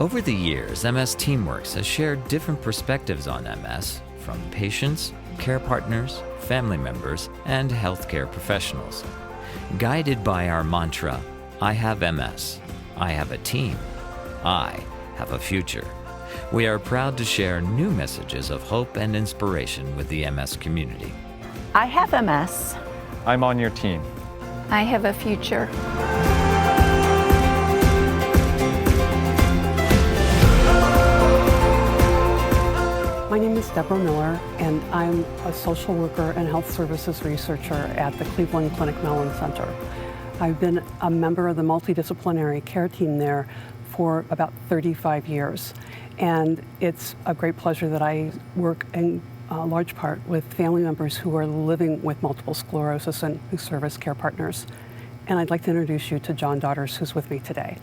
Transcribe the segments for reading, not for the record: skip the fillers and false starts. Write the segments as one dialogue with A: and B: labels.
A: Over the years, MS TeamWorks has shared different perspectives on MS from patients, care partners, family members, and healthcare professionals. Guided by our mantra, I have MS, I have a team, I have a future, we are proud to share new messages of hope and inspiration with the MS community.
B: I have MS.
C: I'm on your team.
D: I have a future.
E: My name is Deborah Miller, and I'm a social worker and health services researcher at the Cleveland Clinic Mellon Center. I've been a member of the multidisciplinary care team there for about 35 years, and it's a great pleasure that I work in large part with family members who are living with multiple sclerosis and who serve as care partners. And I'd like to introduce you to John Daughters, who's with me today.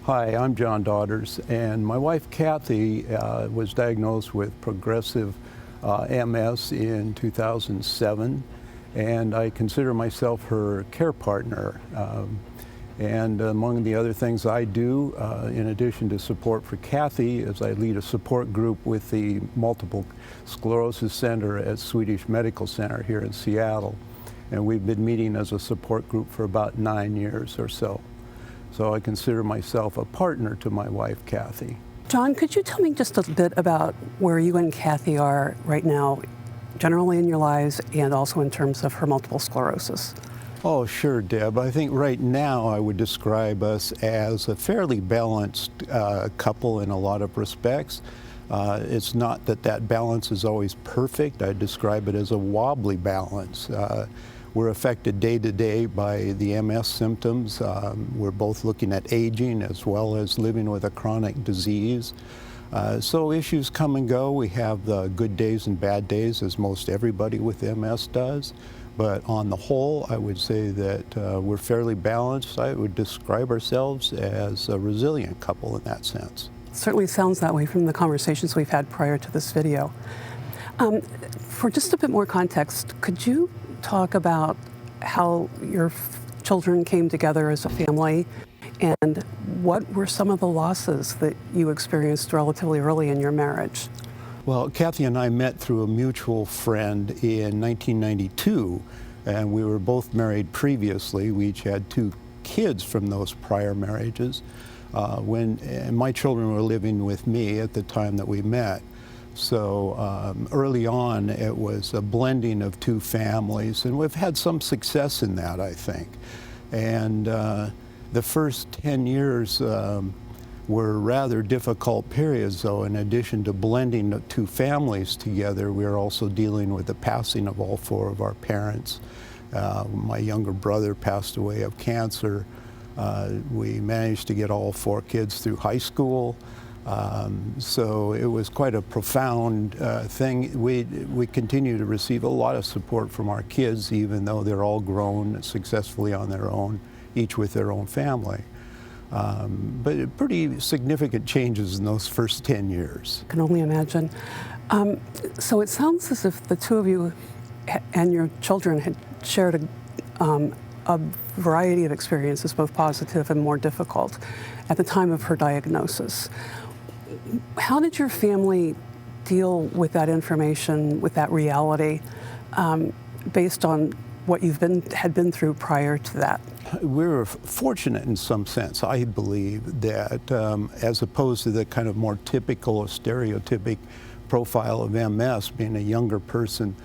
F: Hi, I'm John Daughters, and my wife Kathy was diagnosed with progressive MS in 2007, and I consider myself her care partner. And among the other things I do, in addition to support for Kathy, is I lead a support group with the Multiple Sclerosis Center at Swedish Medical Center here in Seattle. And we've been meeting as a support group for about 9 years or so. So I consider myself a partner to my wife, Kathy.
E: John, could you tell me just a bit about where you and Kathy are right now, generally in your lives and also in terms of her multiple sclerosis?
F: Oh, sure, Deb. I think right now I would describe us as a fairly balanced couple in a lot of respects. It's not that that balance is always perfect. I describe it as a wobbly balance. We're affected day to day by the MS symptoms. We're both looking at aging as well as living with a chronic disease. So issues come and go. We have the good days and bad days, as most everybody with MS does. But on the whole, I would say that we're fairly balanced. I would describe ourselves as a resilient couple in that sense.
E: It certainly sounds that way from the conversations we've had prior to this video. For just a bit more context, could you talk about how your children came together as a family, and what were some of the losses that you experienced relatively early in your marriage?
F: Well, Kathy and I met through a mutual friend in 1992, and we were both married previously. We each had 2 kids from those prior marriages. And my children were living with me at the time that we met. So early on, it was a blending of 2 families, and we've had some success in that, I think. And the first 10 years were rather difficult periods, though. In addition to blending the 2 families together, we were also dealing with the passing of all 4 of our parents. My younger brother passed away of cancer. We managed to get all 4 kids through high school. So it was quite a profound thing. We continue to receive a lot of support from our kids, even though they're all grown successfully on their own, each with their own family. But pretty significant changes in those first 10 years.
E: I can only imagine. So it sounds as if the 2 of you and your children had shared a variety of experiences, both positive and more difficult, at the time of her diagnosis. How did your family deal with that information, with that reality, based on what you've had been through prior to that?
F: We were fortunate in some sense, I believe, that as opposed to the kind of more typical or stereotypic profile of MS, being a younger person,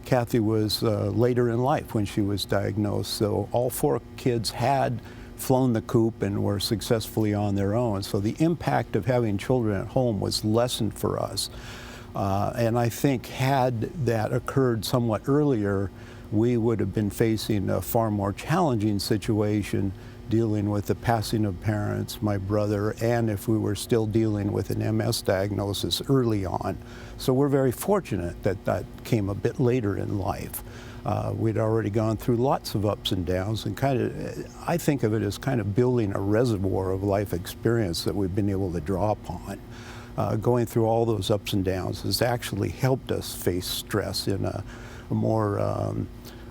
F: Kathy was later in life when she was diagnosed. So all 4 kids had flown the coop and were successfully on their own. So the impact of having children at home was lessened for us. And I think had that occurred somewhat earlier, we would have been facing a far more challenging situation, dealing with the passing of parents, my brother, and if we were still dealing with an MS diagnosis early on. So we're very fortunate that that came a bit later in life. We'd already gone through lots of ups and downs, and I think of it as kind of building a reservoir of life experience that we've been able to draw upon. Going through all those ups and downs has actually helped us face stress in a more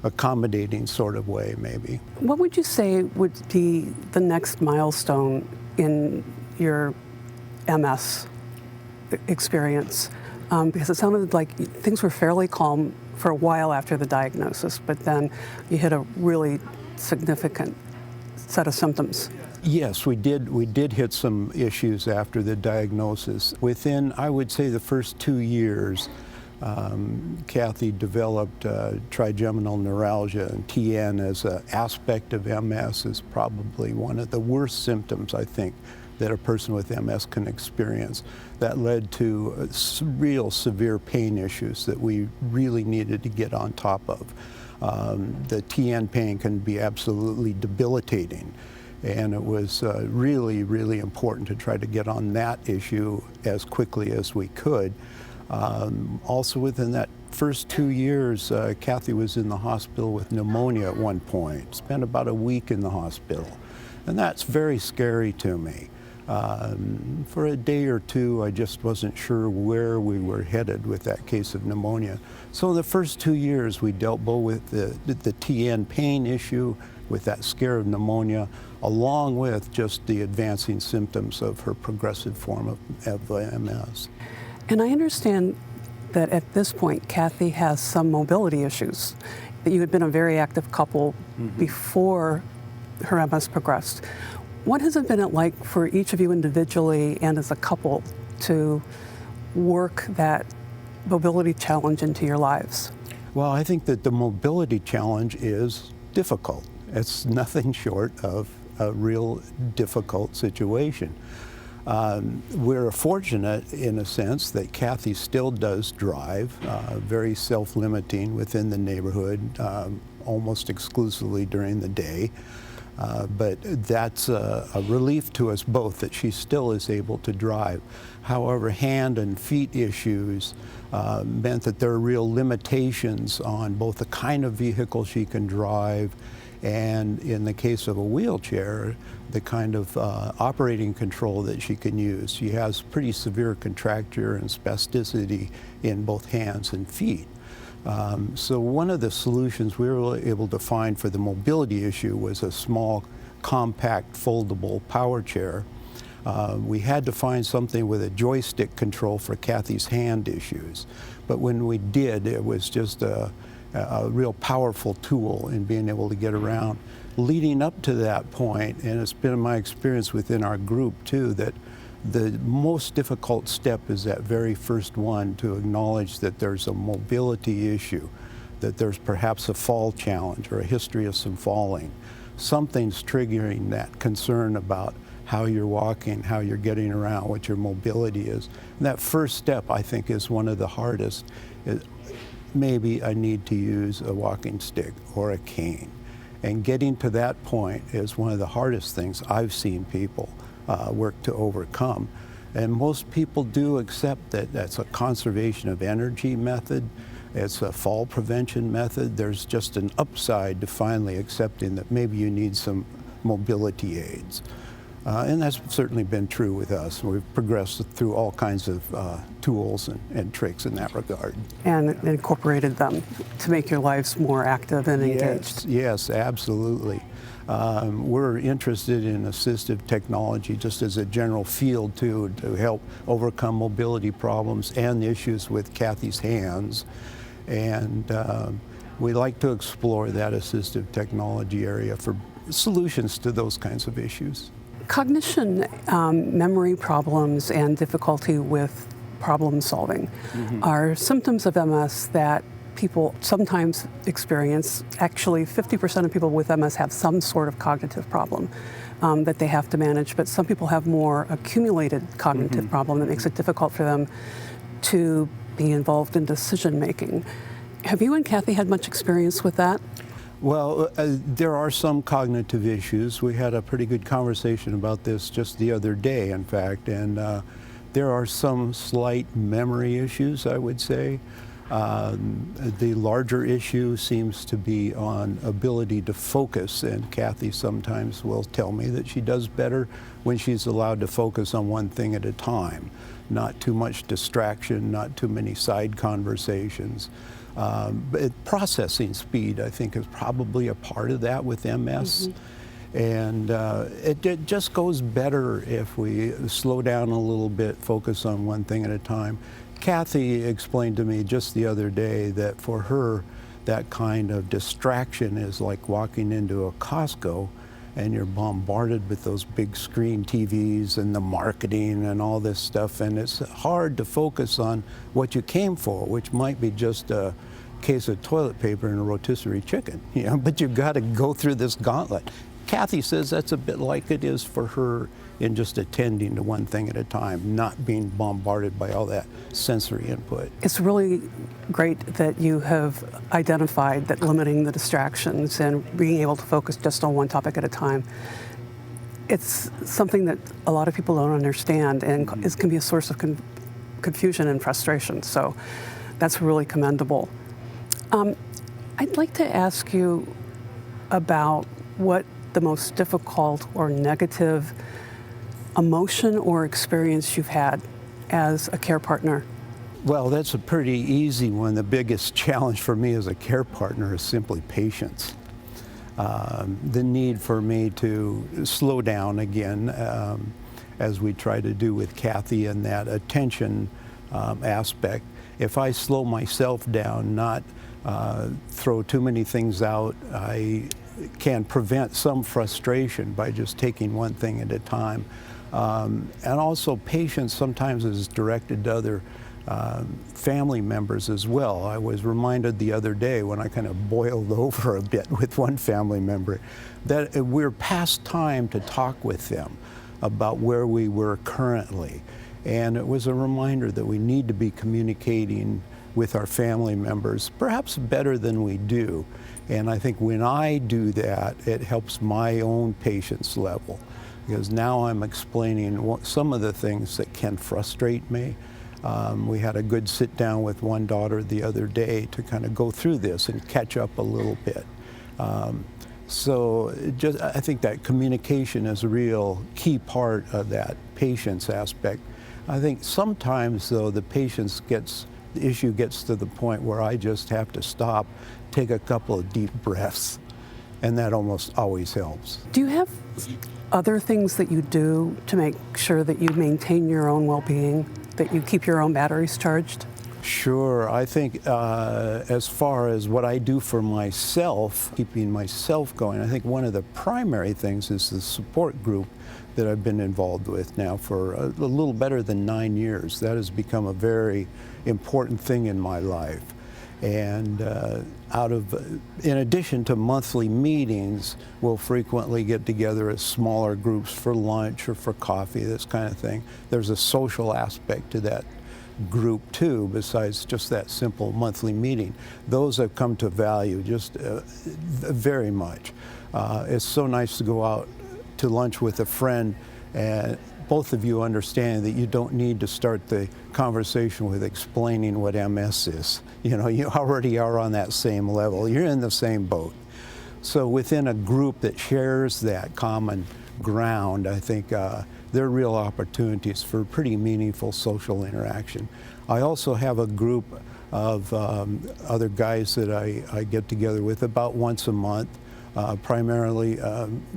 F: accommodating sort of way, maybe.
E: What would you say would be the next milestone in your MS experience? Because it sounded like things were fairly calm for a while after the diagnosis, but then you hit a really significant set of symptoms.
F: Yes, we did hit some issues after the diagnosis. Within, I would say, the first 2 years, Kathy developed trigeminal neuralgia, and TN as an aspect of MS is probably one of the worst symptoms, I think, that a person with MS can experience. That led to real severe pain issues that we really needed to get on top of. The TN pain can be absolutely debilitating, and it was really, really important to try to get on that issue as quickly as we could. Also within that first 2 years, Kathy was in the hospital with pneumonia at one point, spent about a week in the hospital. And that's very scary to me. For a day or two, I just wasn't sure where we were headed with that case of pneumonia. So the first 2 years, we dealt both with the TN pain issue, with that scare of pneumonia, along with just the advancing symptoms of her progressive form of MS.
E: And I understand that at this point, Kathy has some mobility issues, that you had been a very active couple before her MS progressed. What has it been like for each of you individually and as a couple to work that mobility challenge into your lives?
F: Well, I think that the mobility challenge is difficult. It's nothing short of a real difficult situation. We're fortunate in a sense that Kathy still does drive, very self-limiting within the neighborhood, almost exclusively during the day. But that's a relief to us both that she still is able to drive. However, hand and feet issues meant that there are real limitations on both the kind of vehicle she can drive and, in the case of a wheelchair, the kind of operating control that she can use. She has pretty severe contracture and spasticity in both hands and feet. So one of the solutions we were able to find for the mobility issue was a small, compact, foldable power chair. We had to find something with a joystick control for Kathy's hand issues. But when we did, it was just a real powerful tool in being able to get around. Leading up to that point, and it's been my experience within our group too, that the most difficult step is that very first one, to acknowledge that there's a mobility issue, that there's perhaps a fall challenge or a history of some falling. Something's triggering that concern about how you're walking, how you're getting around, what your mobility is. And that first step, I think, is one of the hardest. Maybe I need to use a walking stick or a cane. And getting to that point is one of the hardest things I've seen people work to overcome. And most people do accept that that's a conservation of energy method. It's a fall prevention method. There's just an upside to finally accepting that maybe you need some mobility aids. And that's certainly been true with us. We've progressed through all kinds of tools and tricks in that regard.
E: And incorporated them to make your lives more active and engaged.
F: Yes, absolutely. We're interested in assistive technology just as a general field too, to help overcome mobility problems and issues with Kathy's hands. And we like to explore that assistive technology area for solutions to those kinds of issues.
E: Cognition, memory problems, and difficulty with problem solving are symptoms of MS that people sometimes experience. Actually, 50% of people with MS have some sort of cognitive problem that they have to manage, but some people have more accumulated cognitive problem that makes it difficult for them to be involved in decision making. Have you and Kathy had much experience with that?
F: Well, there are some cognitive issues. We had a pretty good conversation about this just the other day, in fact, and there are some slight memory issues, I would say. The larger issue seems to be on ability to focus, and Kathy sometimes will tell me that she does better when she's allowed to focus on one thing at a time. Not too much distraction, not too many side conversations. But processing speed, I think, is probably a part of that with MS. And it just goes better if we slow down a little bit, focus on one thing at a time. Kathy explained to me just the other day that for her, that kind of distraction is like walking into a Costco and you're bombarded with those big screen TVs and the marketing and all this stuff, and it's hard to focus on what you came for, which might be just a case of toilet paper and a rotisserie chicken, but you've got to go through this gauntlet. Kathy says that's a bit like it is for her in just attending to one thing at a time, not being bombarded by all that sensory input.
E: It's really great that you have identified that limiting the distractions and being able to focus just on one topic at a time, it's something that a lot of people don't understand, and it can be a source of confusion and frustration. So that's really commendable. I'd like to ask you about what the most difficult or negative emotion or experience you've had as a care partner.
F: Well, that's a pretty easy one. The biggest challenge for me as a care partner is simply patience. The need for me to slow down again, as we try to do with Kathy, and that attention aspect. If I slow myself down, not throw too many things out, I can prevent some frustration by just taking one thing at a time. And also patience sometimes is directed to other family members as well. I was reminded the other day when I kind of boiled over a bit with one family member that we're past time to talk with them about where we were currently. And it was a reminder that we need to be communicating with our family members, perhaps better than we do. And I think when I do that, it helps my own patience level, because now I'm explaining some of the things that can frustrate me. We had a good sit down with one daughter the other day to kind of go through this and catch up a little bit. I think that communication is a real key part of that patience aspect. I think sometimes, though, the issue gets to the point where I just have to stop, take a couple of deep breaths, and that almost always helps.
E: Do you have other things that you do to make sure that you maintain your own well-being, that you keep your own batteries charged?
F: Sure. I think as far as what I do for myself, keeping myself going, I think one of the primary things is the support group that I've been involved with now for a little better than 9 years. That has become a very important thing in my life. And in addition to monthly meetings, we'll frequently get together as smaller groups for lunch or for coffee, this kind of thing. There's a social aspect to that group too, besides just that simple monthly meeting. Those I've come to value just very much. It's so nice to go out to lunch with a friend and both of you understand that you don't need to start the conversation with explaining what MS is. You already are on that same level. You're in the same boat. So within a group that shares that common ground, I think there are real opportunities for pretty meaningful social interaction. I also have a group of other guys that I get together with about once a month, primarily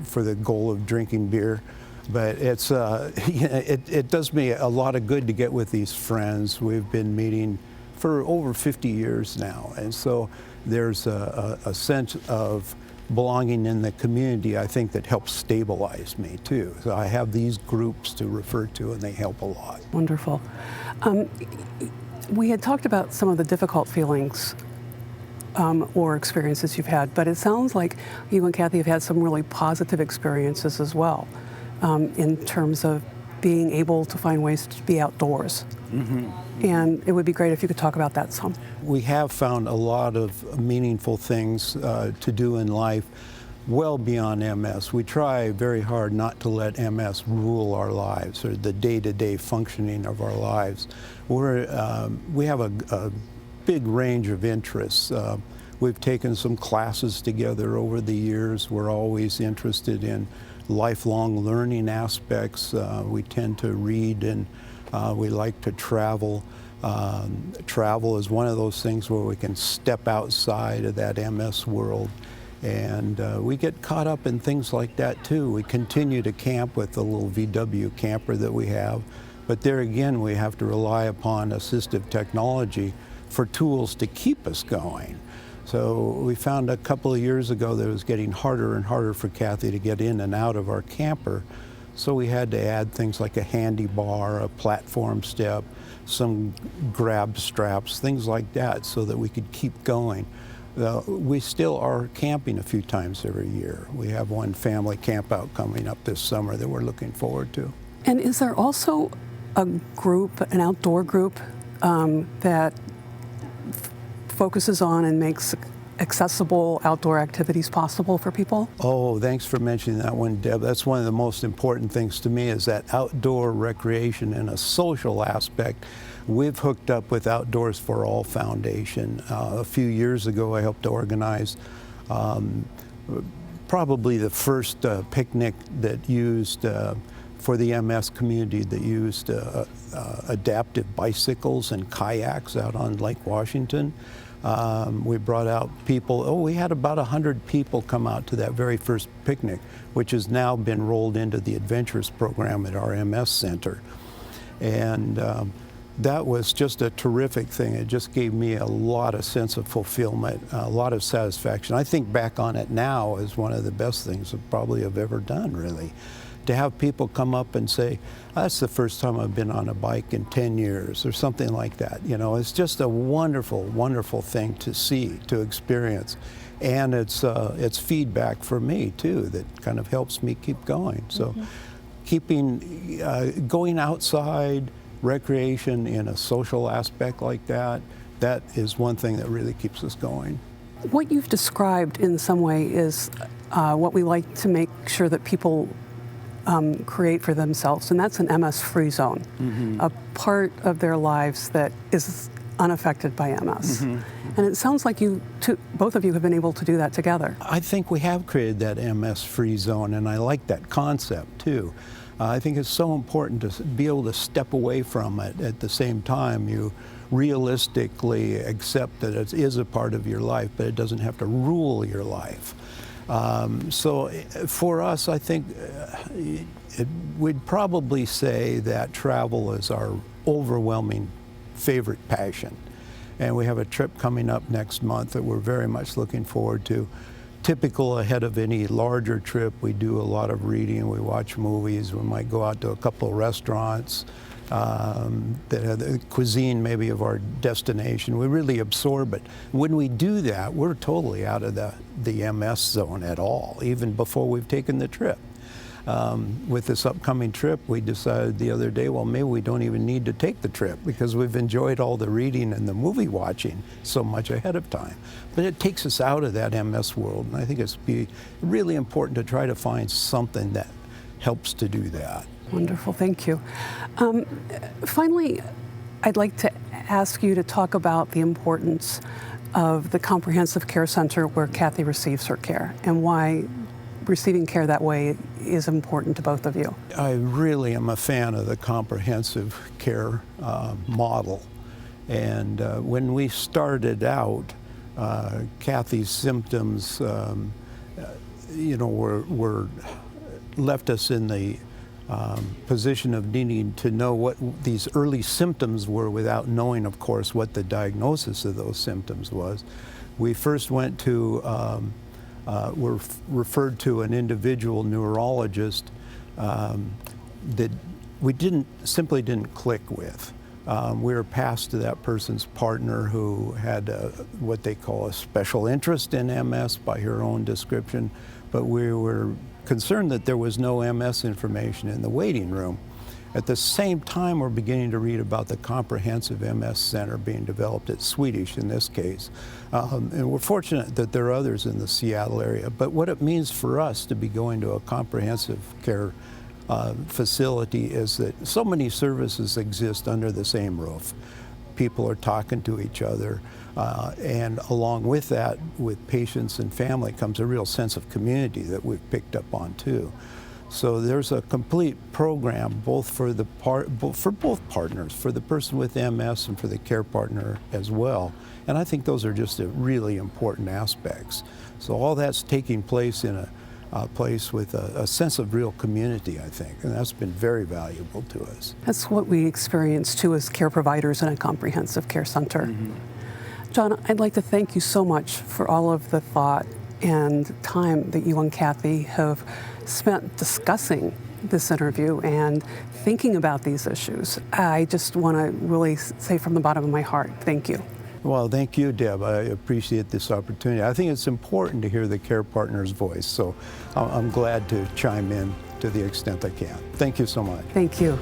F: for the goal of drinking beer. But it does me a lot of good to get with these friends. We've been meeting for over 50 years now, and so there's a sense of belonging in the community, I think, that helps stabilize me too. So I have these groups to refer to, and they help a lot.
E: Wonderful. We had talked about some of the difficult feelings or experiences you've had, but it sounds like you and Kathy have had some really positive experiences as well, in terms of being able to find ways to be outdoors. Mm-hmm. And it would be great if you could talk about that some.
F: We have found a lot of meaningful things to do in life well beyond MS. We try very hard not to let MS rule our lives or the day-to-day functioning of our lives. We have a big range of interests. We've taken some classes together over the years. We're always interested in lifelong learning aspects. We tend to read, and we like to travel. Travel is one of those things where we can step outside of that MS world And we get caught up in things like that too. We continue to camp with the little VW camper that we have, but there again we have to rely upon assistive technology for tools to keep us going. So we found a couple of years ago that it was getting harder and harder for Kathy to get in and out of our camper. So we had to add things like a handy bar, a platform step, some grab straps, things like that, so that we could keep going. We still are camping a few times every year. We have one family camp out coming up this summer that we're looking forward to.
E: And is there also a group, an outdoor group, that focuses on and makes accessible outdoor activities possible for people?
F: Oh, thanks for mentioning that one, Deb. That's one of the most important things to me, is that outdoor recreation and a social aspect. We've hooked up with Outdoors for All Foundation. A few years ago, I helped to organize probably the first picnic that used for the MS community, that used adaptive bicycles and kayaks out on Lake Washington. We brought out people, we had about 100 people come out to that very first picnic, which has now been rolled into the Adventures program at our MS Center. And that was just a terrific thing. It just gave me a lot of sense of fulfillment, a lot of satisfaction. I think back on it now as one of the best things I probably have ever done, really. To have people come up and say, that's the first time I've been on a bike in 10 years, or something like that. You know, it's just a wonderful, wonderful thing to see, to experience. And it's feedback for me, too, that kind of helps me keep going. So going outside, recreation in a social aspect like that, that is one thing that really keeps us going.
E: What you've described in some way is what we like to make sure that people create for themselves, and that's an MS-free zone, a part of their lives that is unaffected by MS. And it sounds like both of you have been able to do that together.
F: I think we have created that MS-free zone, and I like that concept too. I think it's so important to be able to step away from it. At the same time, you realistically accept that it is a part of your life, but it doesn't have to rule your life. So for us, I think we'd probably say that travel is our overwhelming favorite passion. And we have a trip coming up next month that we're very much looking forward to. Typical ahead of any larger trip, we do a lot of reading, we watch movies, we might go out to a couple of restaurants that have the cuisine maybe of our destination. We really absorb it. When we do that, we're totally out of the MS zone at all, even before we've taken the trip. With this upcoming trip, we decided the other day, well, maybe we don't even need to take the trip because we've enjoyed all the reading and the movie watching so much ahead of time. But it takes us out of that MS world, and I think it's really important to try to find something that helps to do that.
E: Wonderful, thank you. Finally, I'd like to ask you to talk about the importance of the comprehensive care center where Kathy receives her care and why receiving care that way is important to both of you.
F: I really am a fan of the comprehensive care model. And when we started out, Kathy's symptoms, were left us in the position of needing to know what these early symptoms were without knowing, of course, what the diagnosis of those symptoms was. We first went to were referred to an individual neurologist that we simply didn't click with. We were passed to that person's partner who had what they call a special interest in MS by her own description, but we were concerned that there was no MS information in the waiting room. At the same time, we're beginning to read about the comprehensive MS center being developed at Swedish in this case. And we're fortunate that there are others in the Seattle area. But what it means for us to be going to a comprehensive care facility is that so many services exist under the same roof. People are talking to each other. And along with that, with patients and family comes a real sense of community that we've picked up on too. So there's a complete program both for both partners, for the person with MS and for the care partner as well. And I think those are just really important aspects. So all that's taking place in a place with a sense of real community, I think, and that's been very valuable to us.
E: That's what we experience too as care providers in a comprehensive care center. John, I'd like to thank you so much for all of the thought and time that you and Kathy have spent discussing this interview and thinking about these issues. I just want to really say from the bottom of my heart, thank you.
F: Well, thank you, Deb. I appreciate this opportunity. I think it's important to hear the care partner's voice, so I'm glad to chime in to the extent I can. Thank you so much.
E: Thank you.